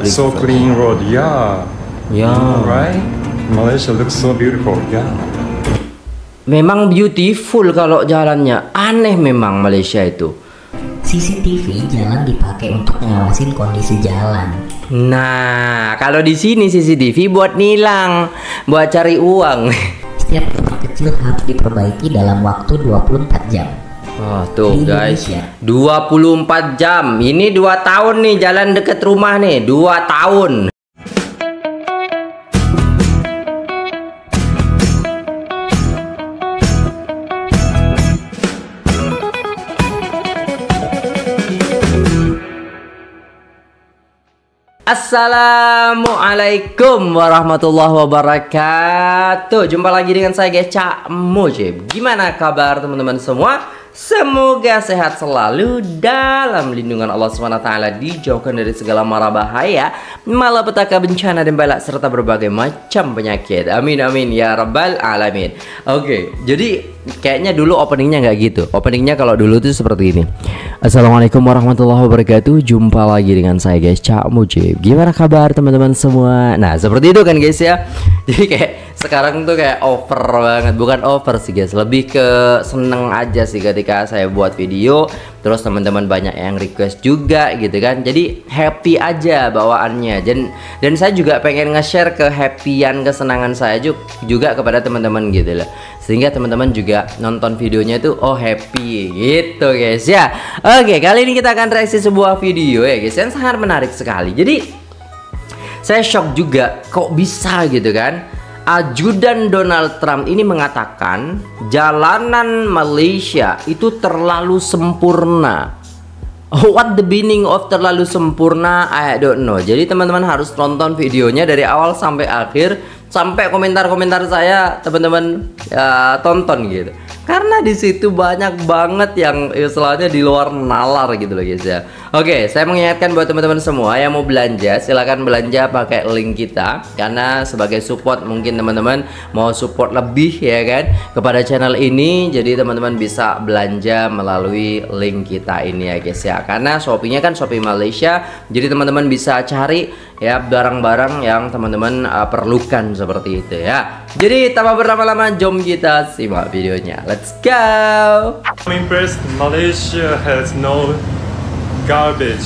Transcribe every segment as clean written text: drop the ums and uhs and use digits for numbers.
So beautiful. clean road, yeah. Yeah. Right? Malaysia looks so beautiful, yeah. Memang beautiful kalau jalannya. Aneh memang Malaysia itu. CCTV jalan dipakai untuk ngawasin kondisi jalan. Nah, kalau di sini CCTV buat nilang, buat cari uang. Setiap rumah kecil harus diperbaiki dalam waktu 24 jam. Oh, tuh Di guys, Indonesia. 24 jam. Ini 2 tahun nih jalan deket rumah nih, 2 tahun. Assalamualaikum warahmatullahi wabarakatuh. Jumpa lagi dengan saya guys, Cak Mujib. Gimana kabar teman-teman semua? Semoga sehat selalu dalam lindungan Allah SWT, dijauhkan dari segala mara bahaya, malapetaka, bencana dan bala serta berbagai macam penyakit. Amin amin ya rabbal alamin. Oke, jadi kayaknya dulu openingnya nggak gitu. Openingnya kalau dulu tuh seperti ini. Assalamualaikum warahmatullahi wabarakatuh. Jumpa lagi dengan saya guys, Cak Mujib. Gimana kabar teman-teman semua? Nah seperti itu kan guys ya. Jadi kayak sekarang tuh kayak over banget. Bukan over sih guys, lebih ke seneng aja sih ketika saya buat video. Terus teman-teman banyak yang request juga gitu kan. Jadi happy aja bawaannya. Dan saya juga pengen nge-share kehappyan, kesenangan saya juga kepada teman-teman gitu loh. Sehingga teman-teman juga nonton videonya tuh oh happy gitu guys ya. Oke, kali ini kita akan reaksi sebuah video ya guys yang sangat menarik sekali. Jadi saya shock juga kok bisa gitu kan. Ajudan Donald Trump ini mengatakan jalanan Malaysia itu terlalu sempurna. What the meaning of terlalu sempurna? I don't know. Jadi teman-teman harus tonton videonya dari awal sampai akhir, sampai komentar-komentar saya teman-teman tonton gitu. Karena di situ banyak banget yang istilahnya di luar nalar gitu loh guys ya. Oke, saya mengingatkan buat teman-teman semua yang mau belanja, silahkan belanja pakai link kita. Karena sebagai support mungkin teman-teman mau support lebih ya kan kepada channel ini. Jadi teman-teman bisa belanja melalui link kita ini ya guys ya. Karena Shopee-nya kan Shopee Malaysia. Jadi teman-teman bisa cari ya barang-barang yang teman-teman perlukan seperti itu ya. Jadi tanpa berlama-lama jom kita simak videonya. Let's go. I'm impressed. Malaysia has no garbage.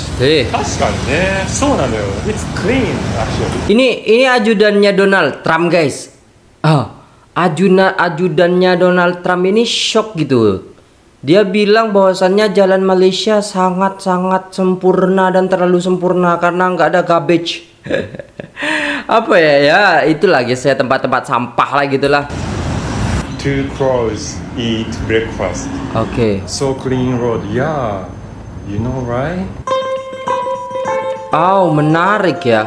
確かにね、そうなのよ。It's clean actually. Ini ajudannya Donald Trump guys. Ajudannya Donald Trump ini shock gitu. Dia bilang bahwasannya jalan Malaysia sangat-sangat sempurna dan terlalu sempurna karena nggak ada garbage. Apa ya itulah guys ya, tempat-tempat sampah lah gitulah. 2 crows eat breakfast. Oke. So clean road, yeah. You know right? Oh, menarik ya.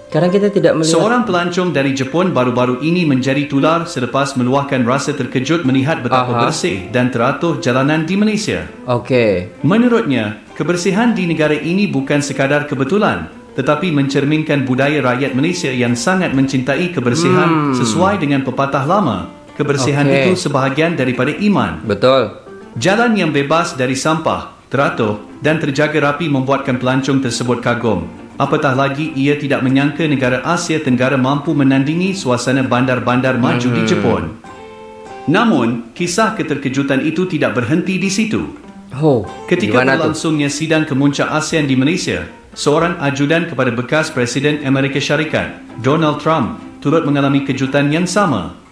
Karena kita tidak melihat. Seorang pelancong dari Jepun baru-baru ini menjadi tular selepas meluahkan rasa terkejut melihat betapa bersih dan teratur jalanan di Malaysia. Oke. Menurutnya, kebersihan di negara ini bukan sekadar kebetulan, tetapi mencerminkan budaya rakyat Malaysia yang sangat mencintai kebersihan sesuai dengan pepatah lama. Kebersihan itu sebahagian daripada iman. Betul. Jalan yang bebas dari sampah, teratur dan terjaga rapi membuatkan pelancong tersebut kagum. Apatah lagi ia tidak menyangka negara Asia Tenggara mampu menandingi suasana bandar-bandar maju di Jepun. Namun, kisah keterkejutan itu tidak berhenti di situ. Ketika berlangsungnya sidang kemuncak ASEAN di Malaysia, seorang ajudan kepada bekas Presiden Amerika Syarikat, Donald Trump, turut mengalami kejutan yang sama.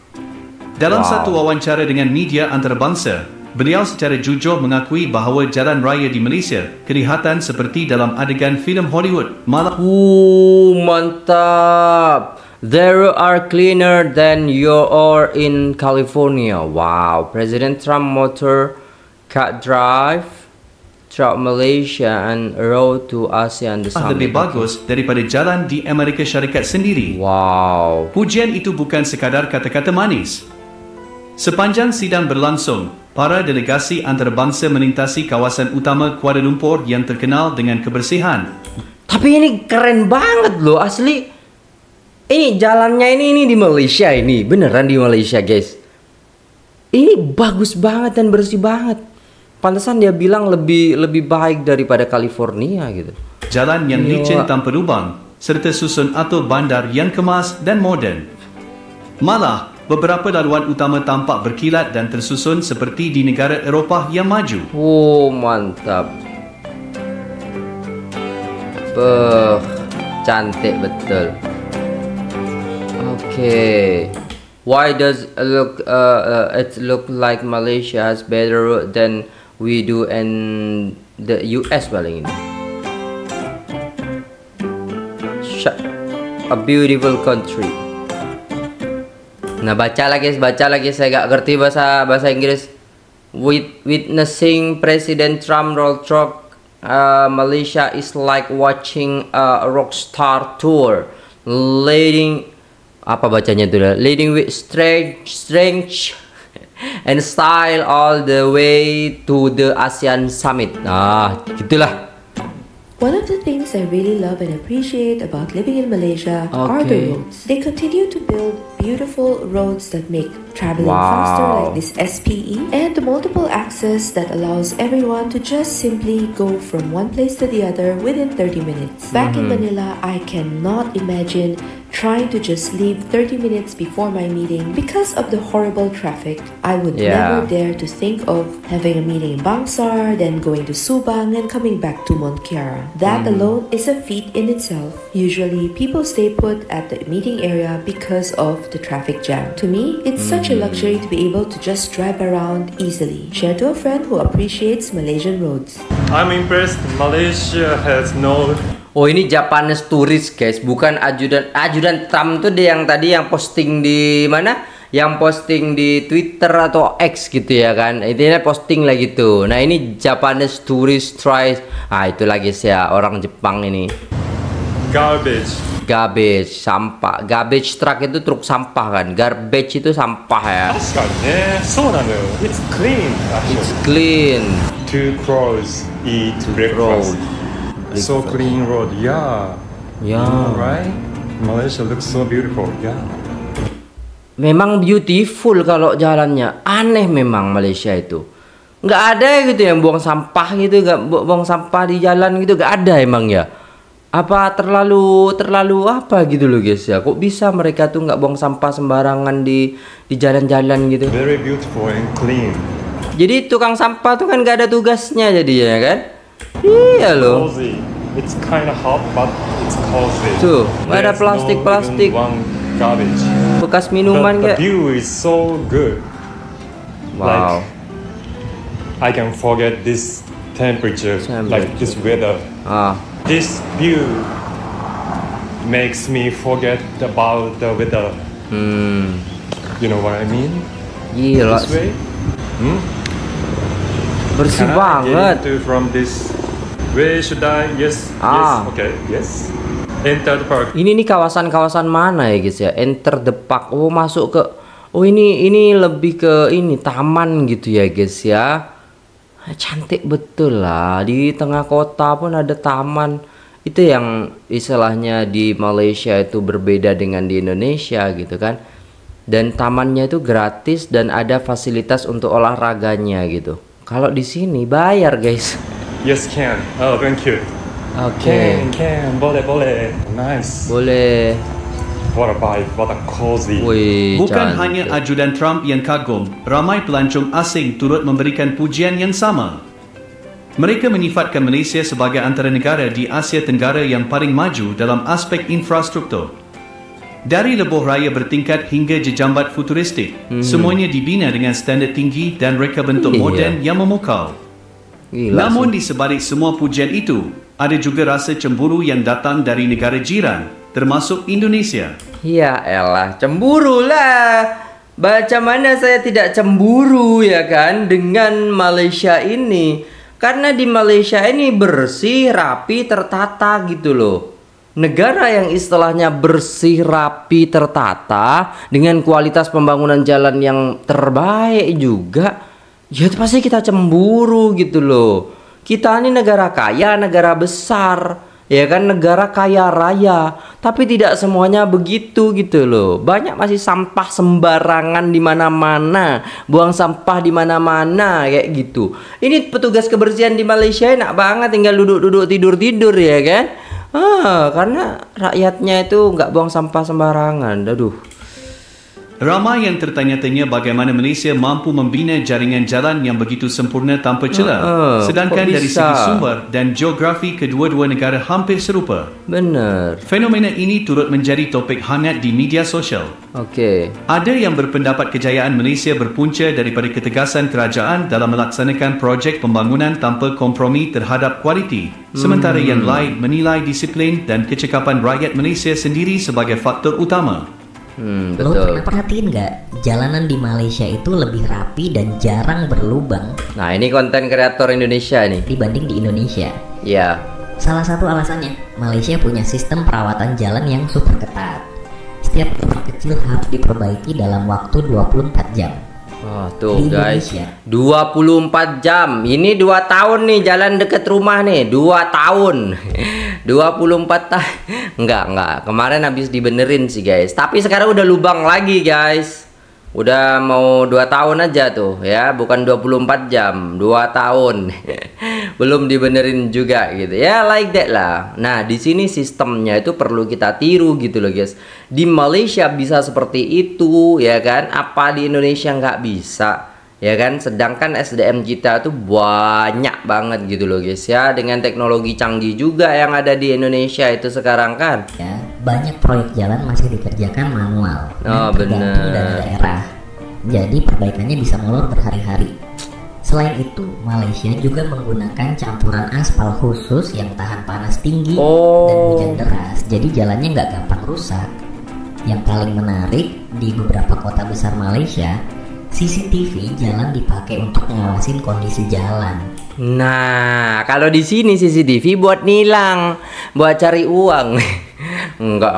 Dalam satu wawancara dengan media antarabangsa, beliau secara jujur mengakui bahawa jalan raya di Malaysia kelihatan seperti dalam adegan filem Hollywood. Mantap. They are cleaner than you are in California. Wow. President Trump motor car drive through Malaysia and road to ASEAN the summit. Lebih bagus daripada jalan di Amerika Syarikat sendiri. Wow. Pujian itu bukan sekadar kata-kata manis. Sepanjang sidang berlangsung, para delegasi antarabangsa melintasi kawasan utama Kuala Lumpur yang terkenal dengan kebersihan. Tapi ini keren banget loh asli. Ini jalannya ini di Malaysia ini. Beneran di Malaysia guys. Ini bagus banget dan bersih banget. Pantesan dia bilang lebih baik daripada California gitu. jalan yang licin tanpa lubang, serta susun atur bandar yang kemas dan moden. Malah, beberapa laluan utama tampak berkilat dan tersusun seperti di negara Eropah yang maju. Oh, mantap. Cantik betul. Okay. Why does it look like Malaysia has better road than we do in the US paling ini? A beautiful country. Nah, baca lagi saya gak ngerti bahasa Inggris. Witnessing President Trump road truck Malaysia is like watching a rock star tour, leading apa bacanya itu, leading with strength and style all the way to the ASEAN Summit. Nah, gitulah. One of the things I really love and appreciate about living in Malaysia are the roads. They continue to build beautiful roads that make traveling faster, like this SPE, and the multiple access that allows everyone to just simply go from one place to the other within 30 minutes. Back in Manila, I cannot imagine trying to just leave 30 minutes before my meeting because of the horrible traffic. I would never dare to think of having a meeting in Bangsar, then going to Subang and coming back to Montkiara. That alone is a feat in itself. Usually, people stay put at the meeting area because of the traffic jam. To me, it's such a luxury to be able to just drive around easily. Share to a friend who appreciates Malaysian roads. I'm impressed Malaysia has no. Oh, ini Japanese tourist guys, bukan ajudan Trump tuh dia yang tadi yang posting di mana? Yang posting di Twitter atau X gitu ya kan. Intinya posting lah gitu. Nah, ini Japanese tourist tries. Ah, itu lagi sih ya orang Jepang ini. Garbage, sampah. Garbage truck itu truk sampah kan. Garbage itu sampah ya. It's clean. It's clean. Two crows eat breakfast. So clean road, yeah. Right? Malaysia looks so beautiful, yeah. Memang beautiful kalau jalannya. Aneh memang Malaysia itu. Nggak ada gitu yang buang sampah gitu, nggak buang sampah di jalan gitu, nggak ada emang ya. Apa terlalu apa gitu loh guys ya. Kok bisa mereka tuh nggak buang sampah sembarangan di jalan-jalan gitu. Very beautiful and clean. Jadi tukang sampah tuh kan nggak ada tugasnya jadinya kan. Iya loh. Cozy. It's kind of hot, but it's cozy. Tuh, nggak ada plastik. Garbage. Bekas minuman The kayak. view is so good. Wow. Like, I can forget this temperature, like this weather. This view makes me forget about the weather. You know what I mean? Gila. This way? Bersih Can banget. I get from this? Where should I? Yes. Okay. Yes. Enter the park. Ini nih kawasan-kawasan mana ya guys ya? Enter the park. Oh, masuk ke. Oh, ini lebih ke ini taman gitu ya guys ya. Cantik betul lah. Di tengah kota pun ada taman. Itu yang istilahnya di Malaysia itu berbeda dengan di Indonesia gitu kan. Dan tamannya itu gratis dan ada fasilitas untuk olahraganya gitu. Kalau di sini bayar guys. Yes, can. Oh, thank you. Oke. Can. Boleh. Nice. Boleh. What a vibe. What a cozy. Wih, Bukan cantik. hanya ajudan Trump yang kagum, ramai pelancong asing turut memberikan pujian yang sama. Mereka menyifatkan Malaysia sebagai antara negara di Asia Tenggara yang paling maju dalam aspek infrastruktur. Dari lebuh raya bertingkat hingga jejambat futuristik, semuanya dibina dengan standard tinggi dan reka bentuk moden yang memukau. Gila, Namun di sebalik semua pujian itu, ada juga rasa cemburu yang datang dari negara jiran, termasuk Indonesia. Ya elah, cemburu lah. Baca mana saya tidak cemburu ya kan dengan Malaysia ini. Karena di Malaysia ini bersih, rapi, tertata gitu loh. Negara yang istilahnya bersih, rapi, tertata dengan kualitas pembangunan jalan yang terbaik juga. Ya pasti kita cemburu gitu loh. Kita ini negara kaya, negara besar. Ya kan, negara kaya raya, tapi tidak semuanya begitu gitu loh. Banyak masih sampah sembarangan di mana-mana, buang sampah di mana-mana kayak gitu. Ini petugas kebersihan di Malaysia enak banget, tinggal duduk-duduk tidur-tidur ya kan. Karena rakyatnya itu nggak buang sampah sembarangan. Aduh. Ramai yang tertanya-tanya bagaimana Malaysia mampu membina jaringan jalan yang begitu sempurna tanpa celah. Sedangkan dari segi sumber dan geografi kedua-dua negara hampir serupa. Benar. Fenomena ini turut menjadi topik hangat di media sosial. Ada yang berpendapat kejayaan Malaysia berpunca daripada ketegasan kerajaan dalam melaksanakan projek pembangunan tanpa kompromi terhadap kualiti. Sementara yang lain menilai disiplin dan kecekapan rakyat Malaysia sendiri sebagai faktor utama. Lo pernah perhatiin nggak jalanan di Malaysia itu lebih rapi dan jarang berlubang? Nah, ini konten kreator Indonesia nih dibanding di Indonesia. Ya. Salah satu alasannya, Malaysia punya sistem perawatan jalan yang super ketat. Setiap titik kecil harus diperbaiki dalam waktu 24 jam. Tuh di guys, Indonesia 24 jam. Ini 2 tahun nih jalan deket rumah nih, 2 tahun 24 tahun. Enggak, kemarin habis dibenerin sih guys. Tapi sekarang udah lubang lagi guys. Udah mau 2 tahun aja tuh ya, bukan 24 jam, 2 tahun. Belum dibenerin juga gitu ya, like that lah. Nah, di sini sistemnya itu perlu kita tiru gitu loh guys. Di Malaysia bisa seperti itu ya kan, apa di Indonesia nggak bisa ya kan. Sedangkan SDM kita tuh banyak banget gitu loh guys ya, dengan teknologi canggih juga yang ada di Indonesia itu sekarang kan ya. Banyak proyek jalan masih dikerjakan manual tergantung dari daerah, jadi perbaikannya bisa molor berhari-hari. Selain itu, Malaysia juga menggunakan campuran aspal khusus yang tahan panas tinggi dan hujan deras, jadi jalannya nggak gampang rusak. Yang paling menarik, di beberapa kota besar Malaysia, CCTV jalan dipakai untuk ngawasin kondisi jalan. Nah, kalau di sini CCTV buat nilang, buat cari uang. Enggak,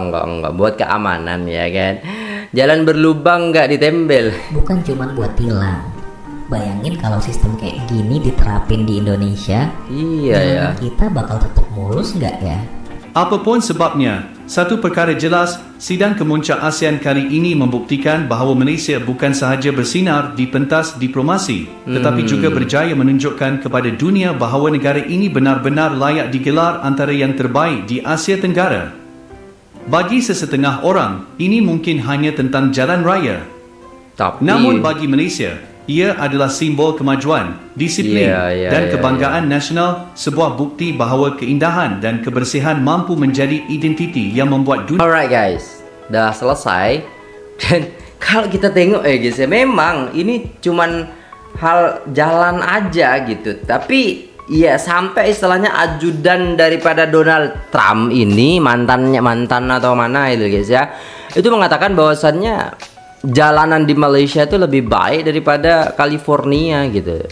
buat keamanan ya kan. Jalan berlubang nggak ditembel. Bukan cuma buat tilang. Bayangin kalau sistem kayak gini diterapin di Indonesia, iya ya, kita bakal tetap mulus nggak ya? Apapun sebabnya, satu perkara jelas, sidang kemuncak ASEAN kali ini membuktikan bahawa Malaysia bukan sahaja bersinar di pentas diplomasi, tetapi juga berjaya menunjukkan kepada dunia bahawa negara ini benar-benar layak digelar antara yang terbaik di Asia Tenggara. Bagi sesetengah orang, ini mungkin hanya tentang jalan raya. Namun bagi Malaysia, ia adalah simbol kemajuan, disiplin dan kebanggaan nasional, sebuah bukti bahawa keindahan dan kebersihan mampu menjadi identiti yang membuat dunia. Alright guys, dah selesai. Dan kalau kita tengok guys ya, memang ini cuman hal jalan aja gitu. Tapi ya sampai istilahnya ajudan daripada Donald Trump ini, mantan atau mana itu guys ya, itu mengatakan bahwasannya jalanan di Malaysia itu lebih baik daripada California gitu.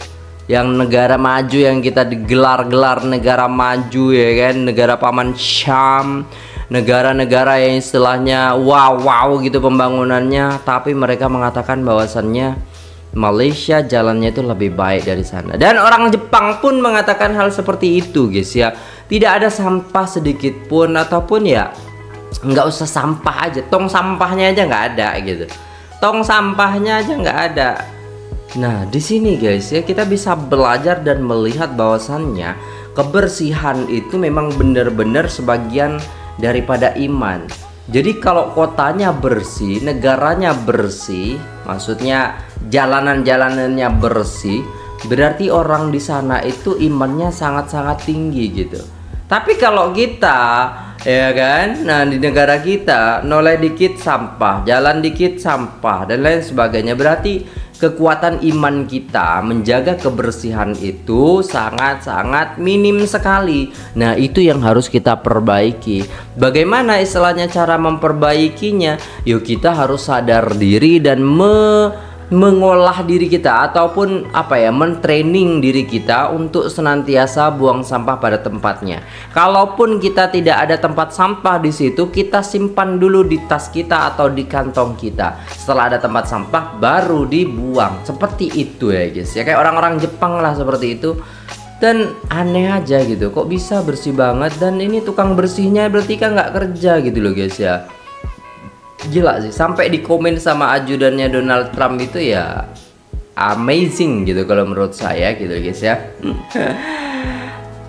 Yang negara maju yang kita digelar-gelar negara maju ya kan, negara paman Syam, negara-negara yang istilahnya wow gitu pembangunannya, tapi mereka mengatakan bahwasannya Malaysia jalannya itu lebih baik dari sana. Dan orang Jepang pun mengatakan hal seperti itu guys ya. Tidak ada sampah sedikit pun, ataupun ya nggak usah sampah aja, tong sampahnya aja nggak ada gitu. Tong sampahnya aja nggak ada. Nah, di sini guys ya, kita bisa belajar dan melihat bahwasannya kebersihan itu memang benar-benar sebagian daripada iman. Jadi kalau kotanya bersih, negaranya bersih, maksudnya jalanan-jalanannya bersih, berarti orang di sana itu imannya sangat-sangat tinggi gitu. Tapi kalau kita ya kan, nah di negara kita noleh dikit sampah, jalan dikit sampah dan lain sebagainya, berarti kekuatan iman kita menjaga kebersihan itu sangat-sangat minim sekali. Nah, itu yang harus kita perbaiki. Bagaimana istilahnya cara memperbaikinya? Yuk, kita harus sadar diri dan mengolah diri kita, ataupun mentraining diri kita untuk senantiasa buang sampah pada tempatnya. Kalaupun kita tidak ada tempat sampah di situ, kita simpan dulu di tas kita atau di kantong kita. Setelah ada tempat sampah baru dibuang. Seperti itu ya guys. Ya kayak orang-orang Jepang lah seperti itu. Dan aneh aja gitu, kok bisa bersih banget, dan ini tukang bersihnya berarti kan nggak kerja gitu loh guys ya. Gila sih, sampai di komen sama ajudannya Donald Trump itu ya amazing gitu kalau menurut saya gitu guys ya.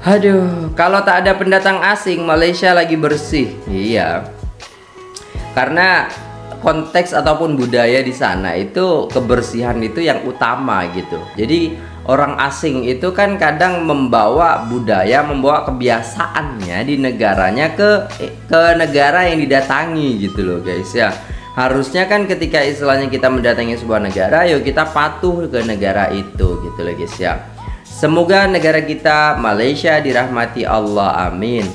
Aduh, kalau tak ada pendatang asing, Malaysia lagi bersih. Iya. Karena konteks ataupun budaya di sana itu kebersihan itu yang utama gitu. Jadi orang asing itu kan kadang membawa budaya, membawa kebiasaannya di negaranya ke negara yang didatangi gitu loh guys ya. Harusnya kan ketika istilahnya kita mendatangi sebuah negara, yuk kita patuh ke negara itu gitu loh guys ya. Semoga negara kita Malaysia dirahmati Allah, amin.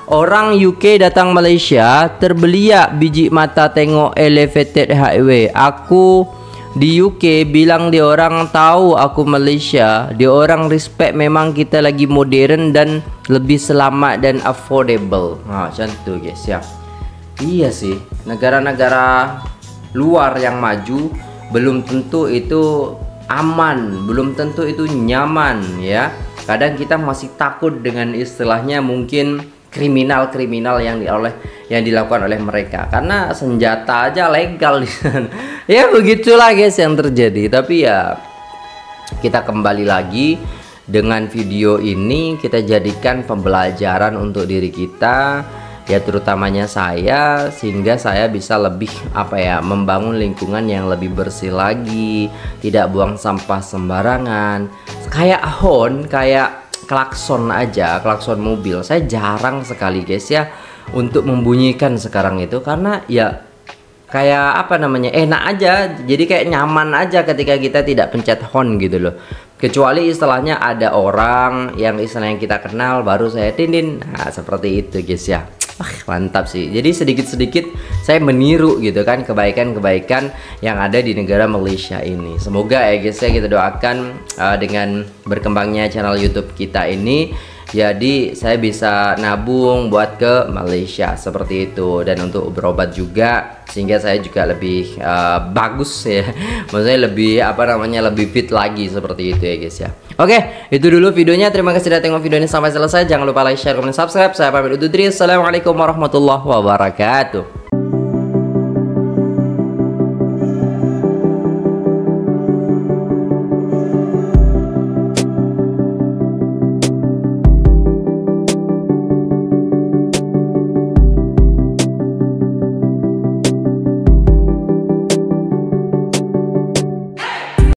Orang UK datang Malaysia terbeliak biji mata tengok elevated highway. Aku di UK bilang dia orang tahu aku Malaysia, dia orang respect, memang kita lagi modern dan lebih selamat dan affordable. Nah, macam tu guys ya. Iya sih, negara-negara luar yang maju belum tentu itu aman, belum tentu itu nyaman ya. Kadang kita masih takut dengan istilahnya mungkin kriminal-kriminal yang dilakukan oleh mereka, karena senjata aja legal di sana. Ya begitulah guys yang terjadi. Tapi ya kita kembali lagi dengan video ini, kita jadikan pembelajaran untuk diri kita ya, terutamanya saya, sehingga saya bisa lebih membangun lingkungan yang lebih bersih lagi, tidak buang sampah sembarangan. Kayak horn, kayak klakson aja, klakson mobil saya jarang sekali guys ya untuk membunyikan sekarang itu, karena ya kayak enak aja, jadi kayak nyaman aja ketika kita tidak pencet horn gitu loh. Kecuali istilahnya ada orang yang istilahnya kita kenal baru saya tindin, nah seperti itu guys ya. Mantap sih. Jadi sedikit-sedikit saya meniru gitu kan kebaikan-kebaikan yang ada di negara Malaysia ini. Semoga ya guys ya, kita doakan dengan berkembangnya channel YouTube kita ini, jadi saya bisa nabung buat ke Malaysia seperti itu, dan untuk berobat juga, sehingga saya juga lebih bagus ya, maksudnya lebih lebih fit lagi seperti itu ya guys ya. Oke, itu dulu videonya. Terima kasih sudah tengok video ini sampai selesai. Jangan lupa like, share, komen, subscribe. Saya pamit undur diri. Assalamualaikum warahmatullahi wabarakatuh.